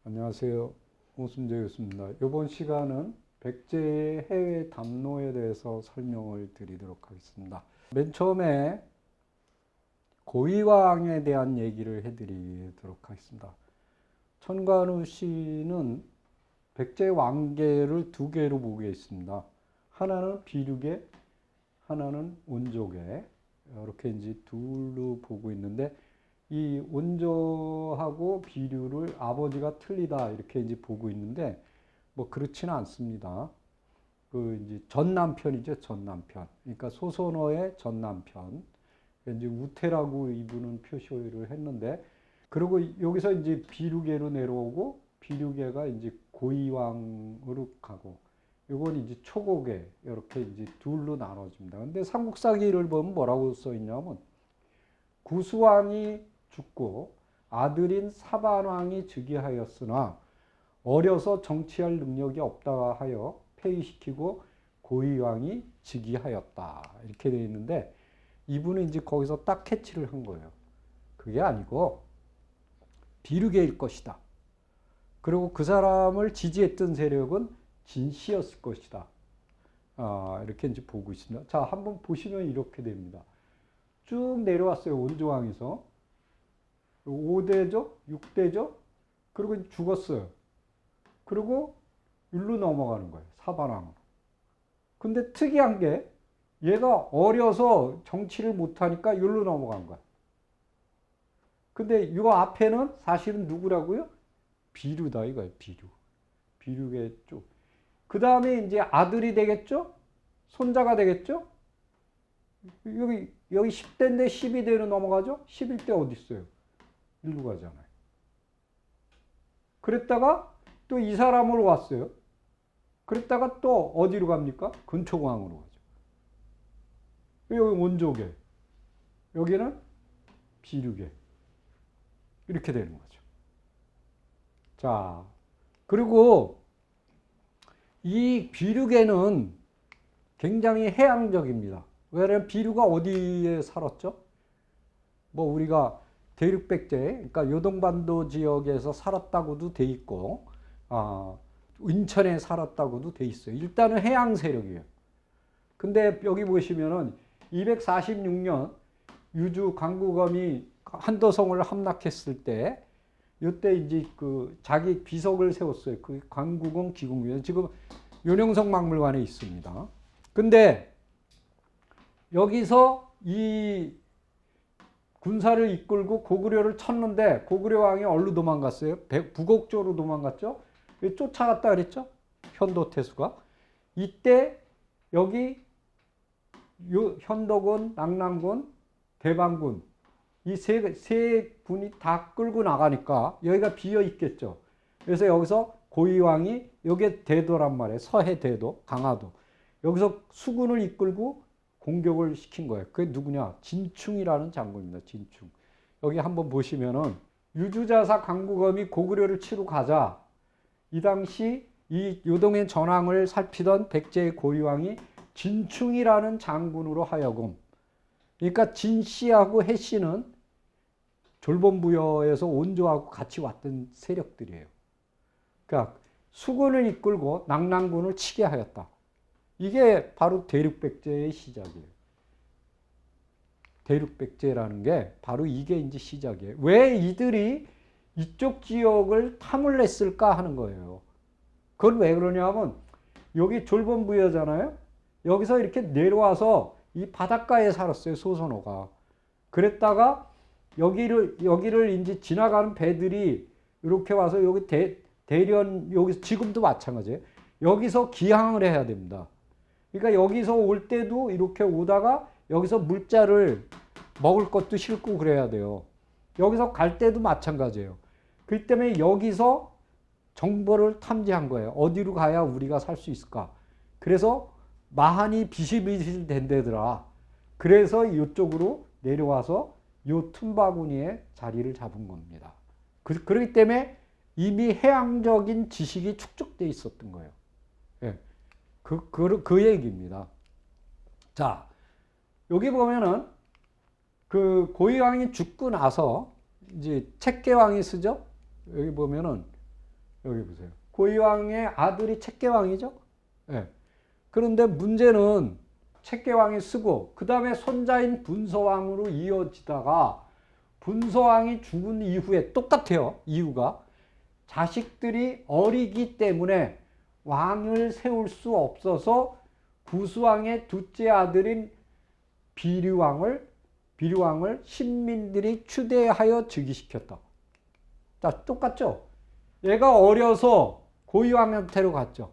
안녕하세요. 오순재 교수입니다. 이번 시간은 백제의 해외 담로에 대해서 설명을 드리도록 하겠습니다. 맨 처음에 고위왕에 대한 얘기를 해드리도록 하겠습니다. 천관우 씨는 백제 왕계를 두 개로 보고 있습니다. 하나는 비류계, 하나는 온조계. 이렇게 이제 둘로 보고 있는데, 이 온조하고 비류를 아버지가 틀리다 이렇게 이제 보고 있는데, 뭐 그렇지는 않습니다. 그 이제 전 남편이죠, 전 남편. 그러니까 소선어의 전 남편. 이제 우태라고 이분은 표시를 했는데, 그리고 여기서 이제 비류계로 내려오고, 비류계가 이제 고이왕으로 가고, 이건 이제 초고계, 이렇게 이제 둘로 나눠집니다. 근데 삼국사기를 보면 뭐라고 써 있냐면, 구수왕이 죽고 아들인 사반왕이 즉위하였으나 어려서 정치할 능력이 없다 하여 폐위시키고 고위왕이 즉위하였다. 이렇게 되어 있는데, 이분은 이제 거기서 딱 캐치를 한 거예요. 그게 아니고 비류계일 것이다. 그리고 그 사람을 지지했던 세력은 진씨였을 것이다. 이렇게 이제 보고 있습니다. 자, 한번 보시면 이렇게 됩니다. 쭉 내려왔어요. 온조왕에서 5대죠, 6대죠, 그리고 죽었어요. 그리고 율로 넘어가는 거예요. 사반왕으로. 근데 특이한 게 얘가 어려서 정치를 못하니까 율로 넘어간 거야. 근데 이 앞에는 사실은 누구라고요? 비류다 이거예요. 비류. 비류계 쪽. 그 다음에 이제 아들이 되겠죠? 손자가 되겠죠? 여기 10대인데 12대로 넘어가죠? 11대 어디 있어요? 일로 가잖아요. 그랬다가 또 이 사람으로 왔어요. 그랬다가 또 어디로 갑니까? 근초광으로 가죠. 여기 온조계, 여기는 비류계. 이렇게 되는 거죠. 자, 그리고 이 비류계는 굉장히 해양적입니다. 왜냐하면 비류가 어디에 살았죠? 뭐 우리가 대륙백제, 그러니까 요동반도 지역에서 살았다고도 돼 있고, 인천에 살았다고도 돼 있어요. 일단은 해양 세력이에요. 근데 여기 보시면은 246년 유주 강구검이 한도성을 함락했을 때, 이때 이제 그 자기 비석을 세웠어요. 그 강구검 기공유에 지금 요령성 박물관에 있습니다. 근데 여기서 이 군사를 이끌고 고구려를 쳤는데 고구려 왕이 어디로 도망갔어요? 북옥 쪽으로 도망갔죠? 쫓아갔다 그랬죠? 현도태수가. 이때 여기 현도군, 낙랑군, 대방군 이 세 군이 다 끌고 나가니까 여기가 비어 있겠죠. 그래서 여기서 고이왕이 여기에 대도란 말이에요. 서해 대도, 강화도. 여기서 수군을 이끌고 공격을 시킨 거예요. 그게 누구냐? 진충이라는 장군입니다. 진충. 여기 한번 보시면은 유주자사 강구검이 고구려를 치러 가자 이 당시 이 요동의 전황을 살피던 백제의 고위왕이 진충이라는 장군으로 하여금, 그러니까 진씨하고 해씨는 졸본부여에서 온조하고 같이 왔던 세력들이에요. 그러니까 수군을 이끌고 낙랑군을 치게 하였다. 이게 바로 대륙백제의 시작이에요. 대륙백제라는 게 바로 이게 이제 시작이에요. 왜 이들이 이쪽 지역을 탐을 냈을까 하는 거예요. 그건 왜 그러냐면 여기 졸본부여잖아요. 여기서 이렇게 내려와서 이 바닷가에 살았어요. 소선호가. 그랬다가 여기를 이제 지나가는 배들이 이렇게 와서 여기 대련, 여기 지금도 마찬가지예요. 여기서 기항을 해야 됩니다. 그러니까 여기서 올 때도 이렇게 오다가 여기서 물자를 먹을 것도 싣고 그래야 돼요. 여기서 갈 때도 마찬가지예요. 그렇기 때문에 여기서 정보를 탐지한 거예요. 어디로 가야 우리가 살 수 있을까? 그래서 마한이 비실비실 된대더라. 그래서 이쪽으로 내려와서 요 틈바구니에 자리를 잡은 겁니다. 그렇기 때문에 이미 해양적인 지식이 축적되어 있었던 거예요. 예. 그 얘기입니다. 자, 여기 보면은 그 고이왕이 죽고 나서 이제 책계왕이 쓰죠. 여기 보면은 여기 보세요. 고이왕의 아들이 책계왕이죠. 예. 그런데 문제는 책계왕이 쓰고 그 다음에 손자인 분서왕으로 이어지다가 분서왕이 죽은 이후에 똑같아요. 이유가 자식들이 어리기 때문에 왕을 세울 수 없어서 구수왕의 둘째 아들인 비류왕을 신민들이 추대하여 즉위시켰다. 자, 똑같죠? 얘가 어려서 고이왕한테로 갔죠.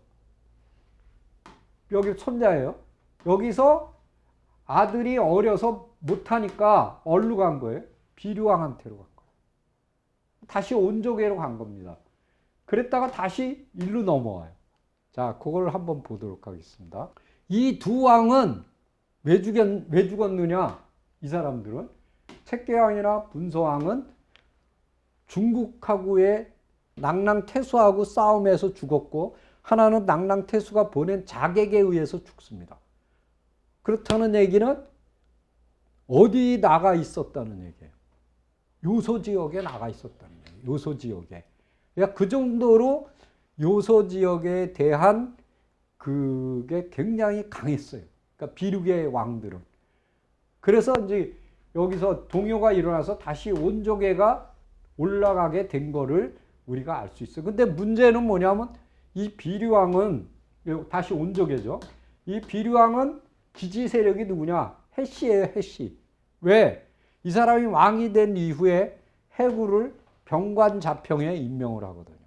여기 손자예요. 여기서 아들이 어려서 못하니까 어디로 간 거예요? 비류왕한테로 간 거예요. 다시 온조계로 간 겁니다. 그랬다가 다시 일로 넘어와요. 자, 그걸 한번 보도록 하겠습니다. 이 두 왕은 왜 죽었느냐? 이 사람들은 책계왕이나 분서왕은 중국하고의 낭랑태수하고 싸움에서 죽었고 하나는 낭랑태수가 보낸 자객에 의해서 죽습니다. 그렇다는 얘기는 어디 나가 있었다는 얘기예요. 요소지역에 나가 있었다는 얘기예요. 요소지역에. 그러니까 그 정도로 요소지역에 대한 그게 굉장히 강했어요. 그러니까 비륙의 왕들은. 그래서 이제 여기서 동요가 일어나서 다시 온조계가 올라가게 된 거를 우리가 알 수 있어요. 근데 문제는 뭐냐면 이 비류왕은 다시 온조계죠. 이 비류왕은 지지 세력이 누구냐? 해씨예요, 해씨. 왜? 이 사람이 왕이 된 이후에 해구를 병관자평에 임명을 하거든요.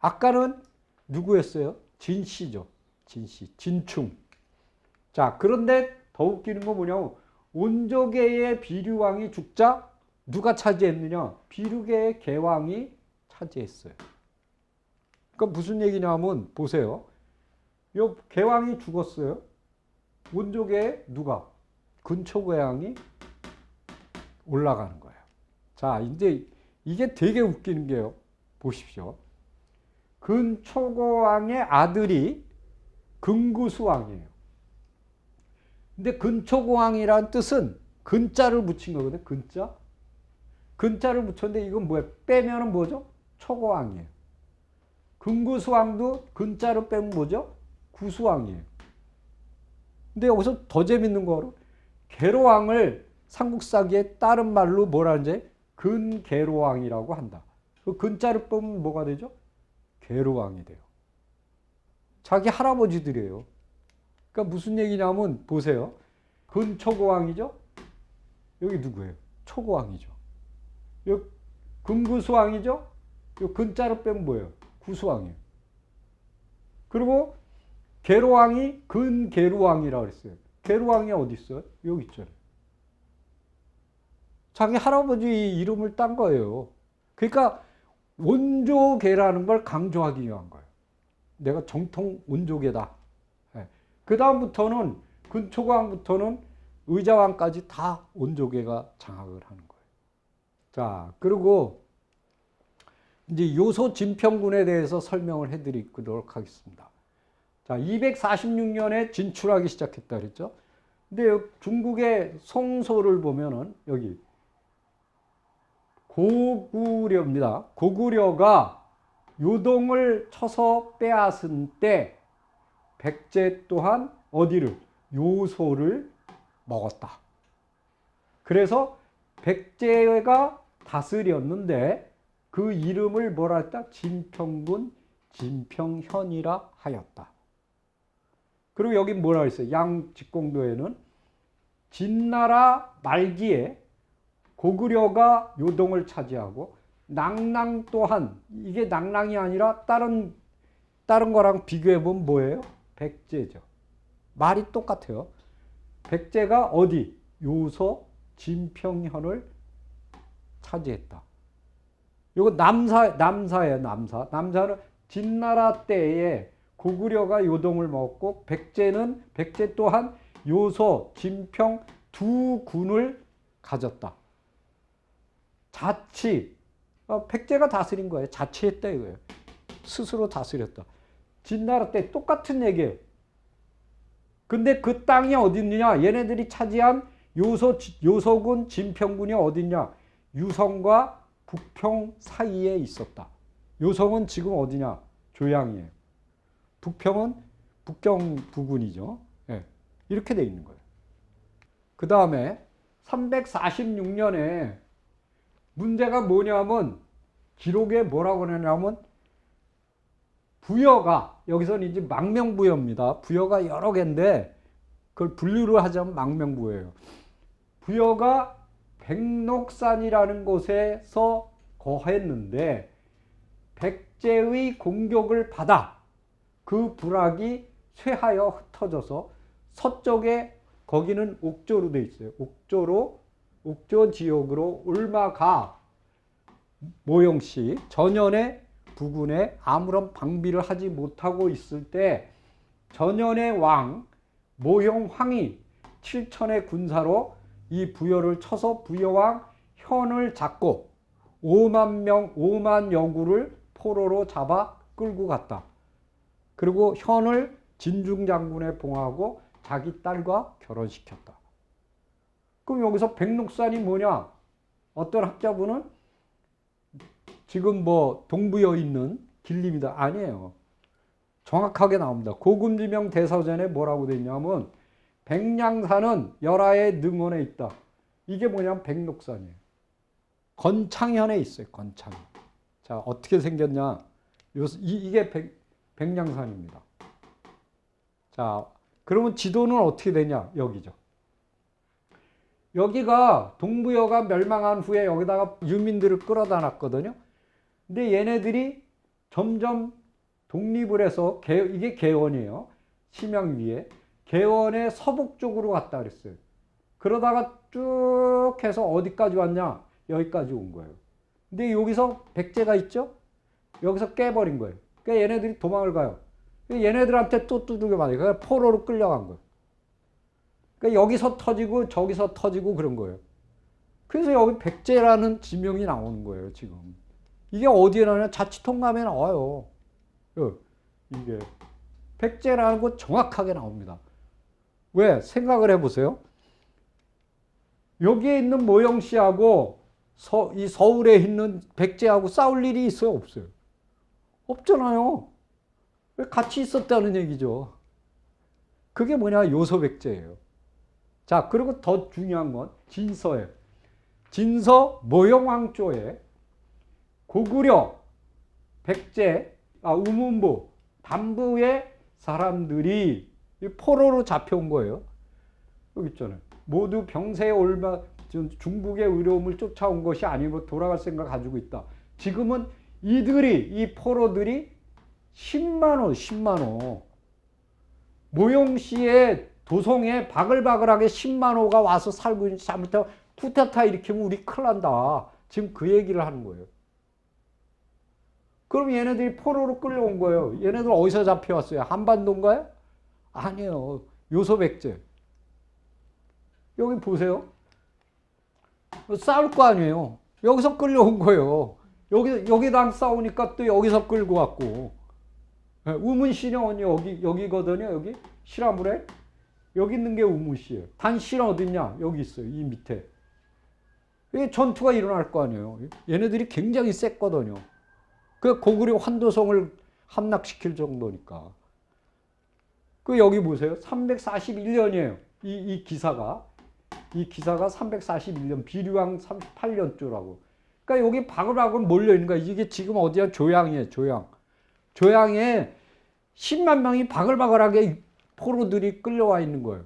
아까는 누구였어요? 진씨죠. 진씨, 진충. 자, 그런데 더 웃기는 건 뭐냐면 온조계의 비류왕이 죽자 누가 차지했느냐? 비류계의 계왕이 차지했어요. 그러니까 무슨 얘기냐면 보세요. 이 계왕이 죽었어요. 온조계에 누가? 근초계왕이 올라가는 거예요. 자, 이제 이게 되게 웃기는 게요. 보십시오. 근초고왕의 아들이 근구수왕이에요. 근데 근초고왕이라는 뜻은 근자를 붙인 거거든요. 근자. 근자를 붙였는데 이건 뭐예요? 빼면은 뭐죠? 초고왕이에요. 근구수왕도 근자를 빼면 뭐죠? 구수왕이에요. 근데 여기서 더 재밌는 거로 계로왕을 삼국사기에 다른 말로 뭐라는지 근계로왕이라고 한다. 그 근자를 빼면 뭐가 되죠? 계로왕이 돼요. 자기 할아버지들이에요. 그러니까 무슨 얘기냐면 보세요. 근초고왕이죠? 여기 누구예요? 초고왕이죠. 여기 근구수왕이죠? 이 근자를 빼면 뭐예요? 구수왕이에요. 그리고 계로왕이 근계로왕이라고 그랬어요. 계로왕이 어디 있어요? 여기 있잖아요. 자기 할아버지 이름을 딴 거예요. 그러니까 온조계라는 걸 강조하기 위한 거예요. 내가 정통 온조계다. 그 다음부터는 근초고왕부터는 의자왕까지 다 온조계가 장악을 하는 거예요. 자, 그리고 이제 요소 진평군에 대해서 설명을 해드리도록 하겠습니다. 자, 246년에 진출하기 시작했다 그랬죠. 근데 중국의 송소를 보면은 여기 고구려입니다. 고구려가 요동을 쳐서 빼앗은 때 백제 또한 어디를? 요소를 먹었다. 그래서 백제가 다스렸는데 그 이름을 뭐라 했다? 진평군 진평현이라 하였다. 그리고 여기 뭐라 했어요? 양직공도에는 진나라 말기에 고구려가 요동을 차지하고 낭랑 또한 이게 낭랑이 아니라 다른 거랑 비교해보면 뭐예요? 백제죠. 말이 똑같아요. 백제가 어디? 요소 진평현을 차지했다. 이거 남사예요. 남사는 진나라 때에 고구려가 요동을 먹었고 백제 또한 요소, 진평 두 군을 가졌다. 자치. 백제가 다스린 거예요. 자치했다 이거예요. 스스로 다스렸다. 진나라 때 똑같은 얘기예요. 근데 그 땅이 어디 있느냐? 얘네들이 차지한 요소군, 진평군이 어디 있냐? 유성과 북평 사이에 있었다. 요성은 지금 어디냐? 조양이에요. 북평은 북경 부근이죠. 예, 이렇게 돼 있는 거예요. 그 다음에 346년에 문제가 뭐냐면 기록에 뭐라고 그러냐면 부여가 여기서는 이제 망명부여입니다. 부여가 여러 개인데 그걸 분류를 하자면 망명부여예요. 부여가 백록산이라는 곳에서 거했는데 백제의 공격을 받아 그 부락이 쇠하여 흩어져서 서쪽에 거기는 옥조로 돼 있어요. 옥조 지역으로 올마가 모용씨 전현의 부군에 아무런 방비를 하지 못하고 있을 때 전현의 왕 모형황이 7천의 군사로 이 부여를 쳐서 부여왕 현을 잡고 5만 여구를 포로로 잡아 끌고 갔다. 그리고 현을 진중장군에 봉하고 자기 딸과 결혼시켰다. 그럼 여기서 백록산이 뭐냐? 어떤 학자분은 지금 뭐 동부여 있는 길림이다. 아니에요. 정확하게 나옵니다. 고금지명 대서전에 뭐라고 돼 있냐면 백량산은 열하의 능원에 있다. 이게 뭐냐면 백록산이에요. 건창현에 있어요. 건창. 자, 어떻게 생겼냐? 이게 백량산입니다. 자, 그러면 지도는 어떻게 되냐? 여기죠. 여기가 동부여가 멸망한 후에 여기다가 유민들을 끌어다 놨거든요. 근데 얘네들이 점점 독립을 해서 이게 개원이에요. 심양 위에. 개원의 서북 쪽으로 갔다 그랬어요. 그러다가 쭉 해서 어디까지 왔냐? 여기까지 온 거예요. 근데 여기서 백제가 있죠? 여기서 깨버린 거예요. 그러니까 얘네들이 도망을 가요. 얘네들한테 또 두들겨 맞아요. 그러니까 포로로 끌려간 거예요. 그러니까 여기서 터지고 저기서 터지고 그런 거예요. 그래서 여기 백제라는 지명이 나오는 거예요, 지금. 이게 어디에 나오냐? 자치통감에 나와요. 이게 백제라는 거 정확하게 나옵니다. 왜? 생각을 해보세요. 여기에 있는 모영씨하고 이 서울에 있는 백제하고 싸울 일이 있어요? 없어요? 없잖아요. 왜 같이 있었다는 얘기죠. 그게 뭐냐? 요소백제예요. 자, 그리고 더 중요한 건 진서예요. 진서 모영왕조에 고구려, 백제, 우문부, 담부의 사람들이 포로로 잡혀온 거예요. 여기 있잖아요. 모두 병세에 올마 중국의 의로움을 쫓아온 것이 아니고 돌아갈 생각을 가지고 있다. 지금은 이 포로들이 10만 호. 모용시의 도성에 바글바글하게 10만 호가 와서 살고 있는 잘못하면 쿠데타 일으키면 우리 큰일 난다. 지금 그 얘기를 하는 거예요. 그럼 얘네들이 포로로 끌려온 거예요. 얘네들 어디서 잡혀왔어요? 한반도인가요? 아니에요. 요소백제. 여기 보세요. 싸울 거 아니에요. 여기서 끌려온 거예요. 여기랑 싸우니까 또 여기서 끌고 왔고. 우문시는 여기거든요. 여기 시라물에. 여기 있는 게 우문시예요. 단시는 어딨냐? 여기 있어요. 이 밑에. 여기 전투가 일어날 거 아니에요. 얘네들이 굉장히 셌거든요. 그 고구려 환도성을 함락시킬 정도니까. 그 여기 보세요. 341년이에요. 이 기사가 341년 비류왕 38년조라고. 그러니까 여기 바글바글 몰려 있는 거야. 이게 지금 어디야? 조양이에요. 조양에 10만 명이 바글바글하게 포로들이 끌려와 있는 거예요.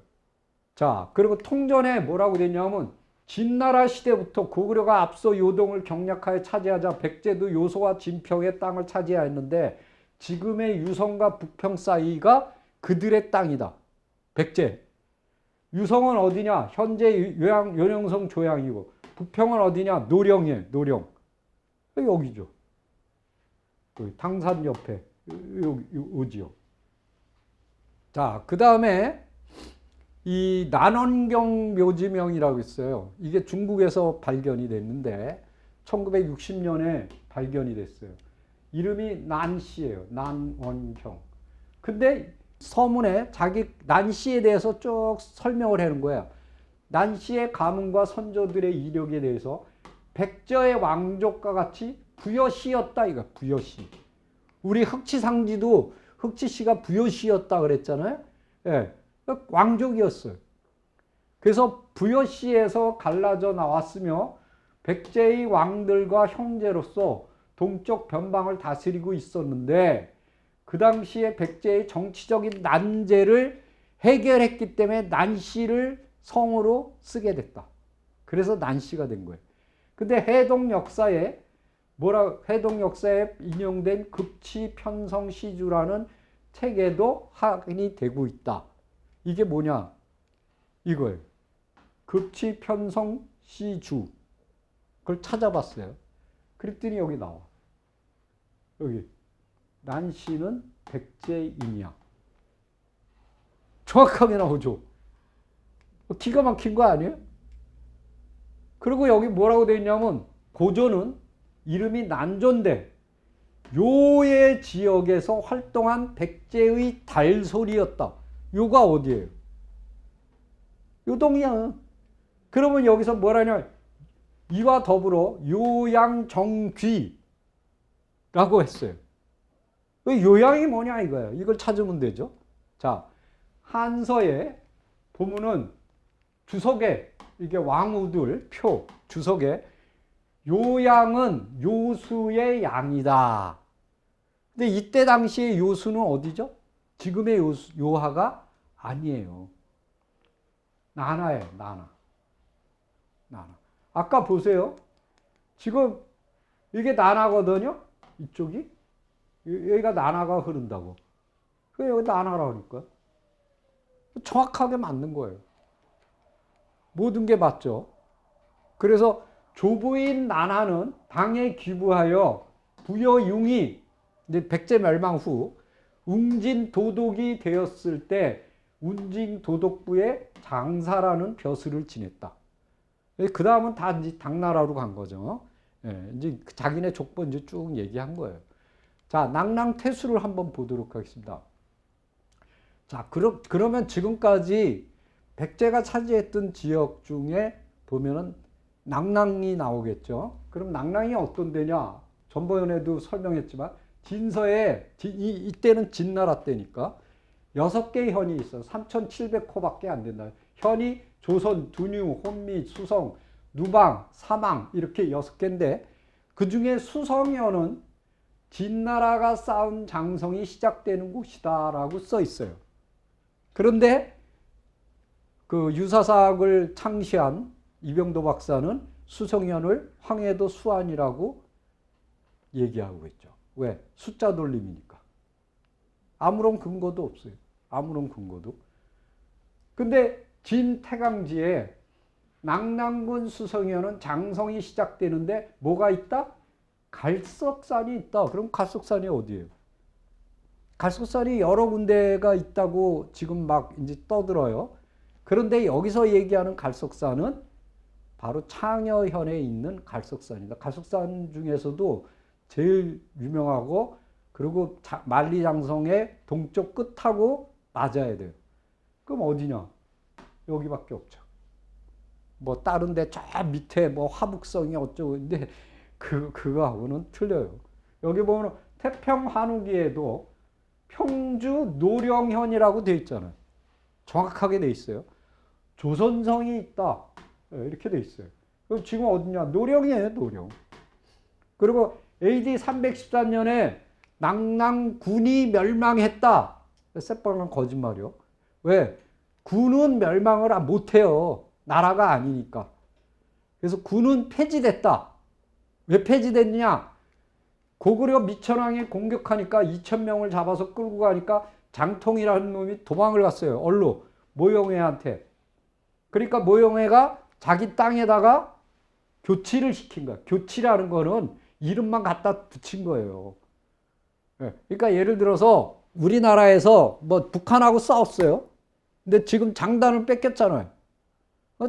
자, 그리고 통전에 뭐라고 되냐면 진나라 시대부터 고구려가 앞서 요동을 경략하여 차지하자 백제도 요소와 진평의 땅을 차지하였는데 지금의 유성과 북평 사이가 그들의 땅이다. 백제. 유성은 어디냐? 현재 연영성 조양이고 북평은 어디냐? 노령이에요. 노령. 여기죠. 여기 당산 옆에 오지요. 자, 그 다음에 이 난원경 묘지명이라고 있어요. 이게 중국에서 발견이 됐는데 1960년에 발견이 됐어요. 이름이 난씨예요. 난원경. 근데 서문에 자기 난씨에 대해서 쭉 설명을 하는 거예요. 난씨의 가문과 선조들의 이력에 대해서 백제의 왕족과 같이 부여시였다 이거. 부여시. 우리 흑치상지도 흑치씨가 부여시였다 그랬잖아요. 예, 왕족이었어요. 그래서 부여시에서 갈라져 나왔으며 백제의 왕들과 형제로서 동쪽 변방을 다스리고 있었는데 그 당시에 백제의 정치적인 난제를 해결했기 때문에 난시를 성으로 쓰게 됐다. 그래서 난시가 된 거예요. 근데 해동 역사에 인용된 급치편성시주라는 책에도 확인이 되고 있다. 이게 뭐냐? 이거예요. 급치편성시주. 그걸 찾아봤어요. 그랬더니 여기 나와. 여기. 난시는 백제인이야. 정확하게 나오죠. 기가 막힌 거 아니에요? 그리고 여기 뭐라고 되어 있냐면 고조는 이름이 난조인데 요의 지역에서 활동한 백제의 달솔이었다. 요가 어디예요? 요동이야. 그러면 여기서 뭐라냐? 이와 더불어 요양정귀라고 했어요. 요양이 뭐냐 이거예요. 이걸 찾으면 되죠. 자, 한서에 보면은 주석에 이게 왕우들 표 주석에 요양은 요수의 양이다. 근데 이때 당시의 요수는 어디죠? 지금의 요하가 아니에요. 나나예요. 나나. 아까 보세요. 지금 이게 나나거든요. 이쪽이. 여기가 나나가 흐른다고. 그래 여기 나나라고 하니까. 정확하게 맞는 거예요. 모든 게 맞죠. 그래서 조부인 나나는 당에 기부하여 부여융이 이제 백제 멸망 후 웅진도독이 되었을 때 운징도독부의 장사라는 벼슬을 지냈다. 그 다음은 다 이제 당나라로 간 거죠. 예, 이제 자기네 족보 이제 쭉 얘기한 거예요. 자, 낙랑태수를 한번 보도록 하겠습니다. 자, 그러면 지금까지 백제가 차지했던 지역 중에 보면은 낙랑이 나오겠죠. 그럼 낙랑이 어떤 데냐? 전번에도 설명했지만 진서에 이때는 진나라 때니까 6개의 현이 있어. 3,700호밖에 안 된다. 현이 조선, 두뉴, 혼미, 수성, 누방, 사망 이렇게 6개인데 그 중에 수성현은 진나라가 쌓은 장성이 시작되는 곳이다라고 써 있어요. 그런데 그 유사사학을 창시한 이병도 박사는 수성현을 황해도 수안이라고 얘기하고 있죠. 왜? 숫자 돌림이니까. 아무런 근거도 없어요. 아무런 근거도. 근데 진태강지에 낙랑군 수성현은 장성이 시작되는데 뭐가 있다? 갈석산이 있다. 그럼 갈석산이 어디예요? 갈석산이 여러 군데가 있다고 지금 막 이제 떠들어요. 그런데 여기서 얘기하는 갈석산은 바로 창여현에 있는 갈석산이다. 갈석산 중에서도 제일 유명하고 그리고 만리장성의 동쪽 끝하고 맞아야 돼요. 그럼 어디냐? 여기밖에 없죠. 뭐 다른 데 저 밑에 뭐 화북성이 어쩌고 근데 그거하고는 틀려요. 여기 보면 태평한우기에도 평주 노령현이라고 되어 있잖아요. 정확하게 되어 있어요. 조선성이 있다. 이렇게 되어 있어요. 그럼 지금 어디냐? 노령이에요, 노령. 그리고 AD 314년에 낙랑군이 멸망했다. 새빨간 거짓말이요. 왜? 군은 멸망을 못해요. 나라가 아니니까. 그래서 군은 폐지됐다. 왜 폐지됐냐? 고구려 미천왕이 공격하니까 2,000명을 잡아서 끌고 가니까 장통이라는 놈이 도망을 갔어요. 얼로 모형회한테. 그러니까 모형회가 자기 땅에다가 교치를 시킨 거야. 교치라는 거는 이름만 갖다 붙인 거예요. 그러니까 예를 들어서 우리나라에서 뭐 북한하고 싸웠어요. 근데 지금 장단을 뺏겼잖아요.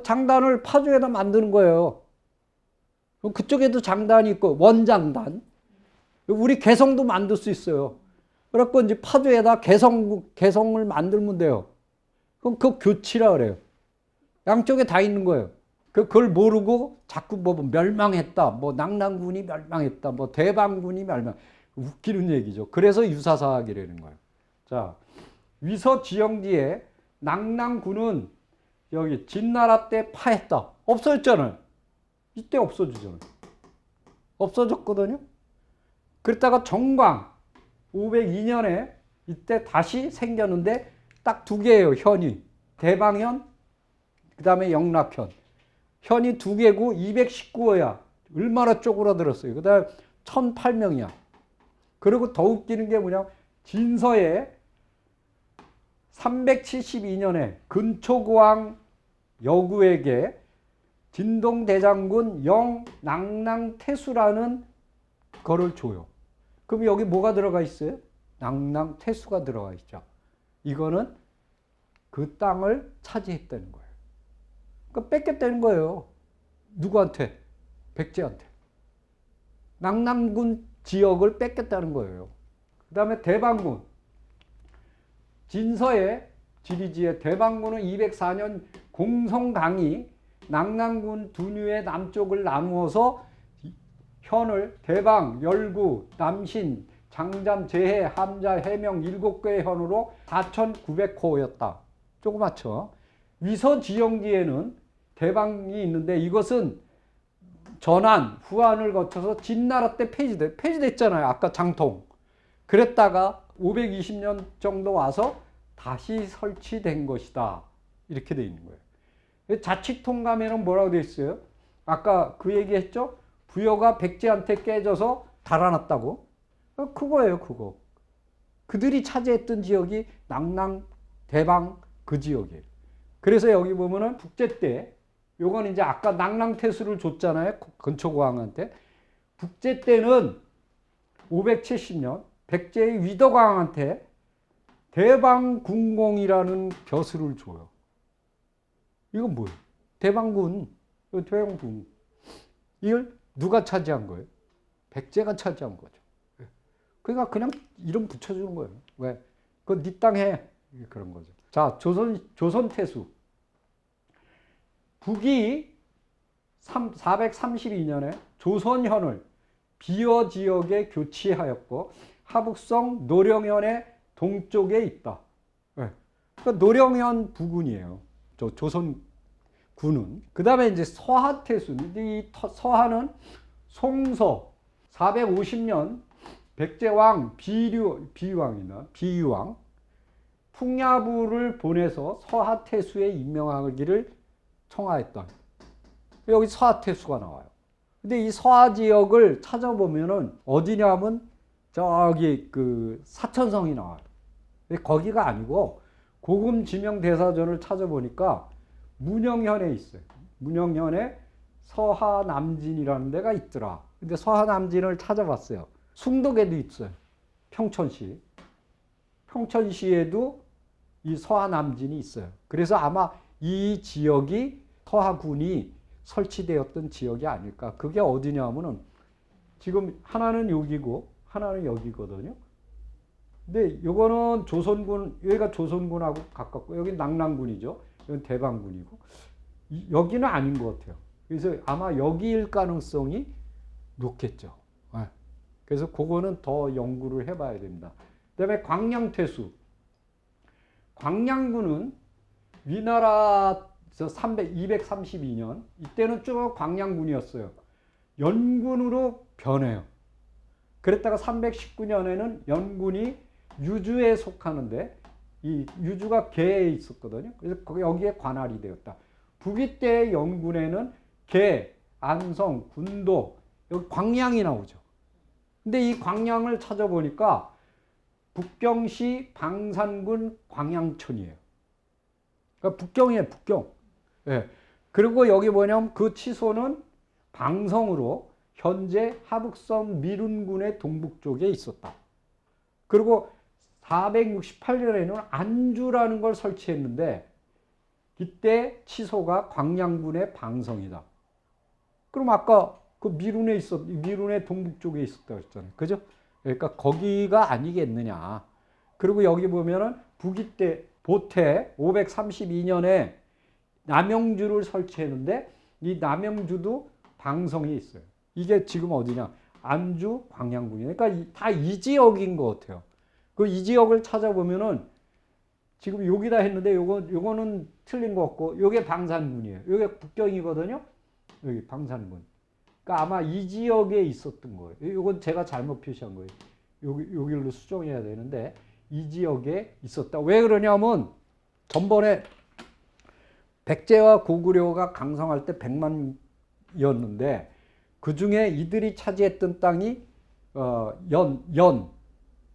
장단을 파주에다 만드는 거예요. 그쪽에도 장단이 있고 원장단. 우리 개성도 만들 수 있어요. 그래갖고 이제 파주에다 개성을 만들면 돼요. 그럼 그 교치라 그래요. 양쪽에 다 있는 거예요. 그걸 모르고 자꾸 뭐 멸망했다, 뭐 낙랑군이 멸망했다, 뭐 대방군이 멸망. 웃기는 얘기죠. 그래서 유사사학이라는 거예요. 자, 위서 지형지에 낙랑군은 여기 진나라 때 파했다. 없어졌잖아요. 이때 없어지잖아요. 없어졌거든요. 그랬다가 정광 502년에 이때 다시 생겼는데 딱 두 개예요. 현이. 대방현, 그 다음에 영락현. 현이 두 개고 219호야. 얼마나 쪼그라들었어요. 그 다음에 1008명이야. 그리고 더 웃기는 게 뭐냐. 진서에 372년에 근초고왕 여구에게 진동대장군 영낙랑태수라는 거를 줘요. 그럼 여기 뭐가 들어가 있어요? 낙랑태수가 들어가 있죠. 이거는 그 땅을 차지했다는 거예요. 그러니까 뺏겼다는 거예요. 누구한테? 백제한테. 낙랑군 지역을 뺏겼다는 거예요. 그 다음에 대방군. 진서에 지리지에 대방군은 204년 공성강이 낙랑군 두뉴의 남쪽을 나누어서 현을 대방, 열구, 남신, 장잠, 제해, 함자, 해명 7개의 현으로 4,900호였다. 조그맣죠. 위서 지형지에는 대방이 있는데 이것은 전한, 후한을 거쳐서 진나라 때 폐지됐잖아요. 아까 장통. 그랬다가 520년 정도 와서 다시 설치된 것이다. 이렇게 돼 있는 거예요. 자치통감에는 뭐라고 돼 있어요? 아까 그 얘기했죠? 부여가 백제한테 깨져서 달아났다고. 그거예요, 그거. 그들이 차지했던 지역이 낙랑, 대방 그 지역이에요. 그래서 여기 보면은 북제 때, 요건 이제 아까 낙랑태수를 줬잖아요. 근초고왕한테. 북제 때는 570년 백제의 위덕왕한테 대방군공이라는 벼슬을 줘요. 이건 뭐예요? 대방군. 이걸 누가 차지한 거예요? 백제가 차지한 거죠. 그러니까 그냥 이름 붙여주는 거예요. 왜? 그건 네 땅 해. 그런 거죠. 자, 조선태수. 북이 432년에 조선현을 비여 지역에 교치하였고 하북성 노령현의 동쪽에 있다. 그러니까 노령현 부군이에요. 조선군은. 그 다음에 이제 서하태수. 이 서하는 송서 450년 백제왕 비유왕 풍야부를 보내서 서하태수에 임명하기를 청하였다. 여기 서하태수가 나와요. 근데 이 서하 지역을 찾아보면은 어디냐면 저기 그 사천성이 나와요. 거기가 아니고 고금 지명 대사전을 찾아보니까 문영현에 있어요. 문영현에 서하남진이라는 데가 있더라. 근데 서하남진을 찾아봤어요. 숭덕에도 있어요. 평천시. 평천시에도 이 서하남진이 있어요. 그래서 아마 이 지역이 서하군이 설치되었던 지역이 아닐까. 그게 어디냐면은 지금 하나는 여기고 하나는 여기거든요. 근데 요거는 조선군, 여기가 조선군하고 가깝고 여기 낙랑군이죠. 여기 대방군이고 여기는 아닌 것 같아요. 그래서 아마 여기일 가능성이 높겠죠. 그래서 그거는 더 연구를 해봐야 됩니다. 그 다음에 광량퇴수. 광량군은 위나라 232년 이때는 쭉 광량군이었어요. 연군으로 변해요. 그랬다가 319년에는 연군이 유주에 속하는데 이 유주가 개에 있었거든요. 그래서 여기에 관할이 되었다. 북위 때의 연군에는 개, 안성, 군도, 여기 광량이 나오죠. 근데 이 광량을 찾아보니까 북경시 방산군 광양천이에요. 그러니까 북경이에요, 북경. 예. 그리고 여기 뭐냐면 그 치소는 방성으로 현재 하북성 미룬군의 동북쪽에 있었다. 그리고 468년에는 안주라는 걸 설치했는데 이때 치소가 광양군의 방성이다. 그럼 아까 그 미룬의 동북쪽에 있었다고 했잖아요. 그죠? 그러니까 거기가 아니겠느냐. 그리고 여기 보면은 북위 때 보태 532년에 남영주를 설치했는데 이 남영주도 방성이 있어요. 이게 지금 어디냐? 안주 광양군이에요. 그러니까 다 이 지역인 것 같아요. 그 이 지역을 찾아보면은 지금 여기다 했는데 요거는 틀린 것 같고 요게 방산군이에요. 요게 북경이거든요. 여기 방산군. 그러니까 아마 이 지역에 있었던 거예요. 요건 제가 잘못 표시한 거예요. 여기로 수정해야 되는데 이 지역에 있었다. 왜 그러냐면 전번에 백제와 고구려가 강성할 때 100만이었는데 그 중에 이들이 차지했던 땅이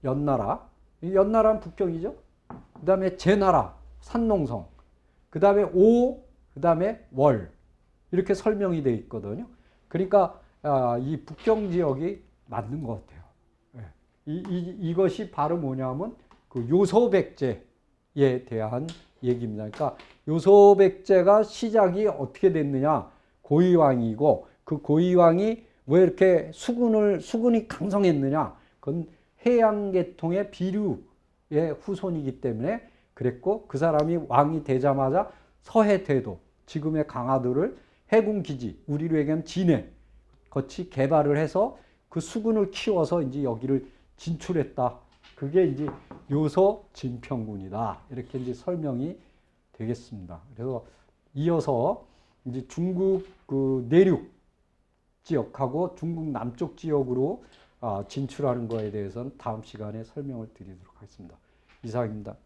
연나라. 연나라는 북경이죠. 그 다음에 제나라, 산농성, 그 다음에 그 다음에 월 이렇게 설명이 되어 있거든요. 그러니까 이 북경 지역이 맞는 것 같아요. 이것이 바로 뭐냐면 그 요소백제에 대한 얘기입니다. 그러니까 요소백제가 시작이 어떻게 됐느냐? 고이왕이고 그 고이왕이 왜 이렇게 수군이 강성했느냐? 그건 해양계통의 비류의 후손이기 때문에 그랬고 그 사람이 왕이 되자마자 서해대도 지금의 강화도를 해군기지 우리로 얘기하면 진해 같이 개발을 해서 그 수군을 키워서 이제 여기를 진출했다. 그게 이제 요소 진평군이다. 이렇게 이제 설명이 되겠습니다. 그래서 이어서 이제 중국 그 내륙 지역하고 중국 남쪽 지역으로 진출하는 거에 대해서는 다음 시간에 설명을 드리도록 하겠습니다. 이상입니다.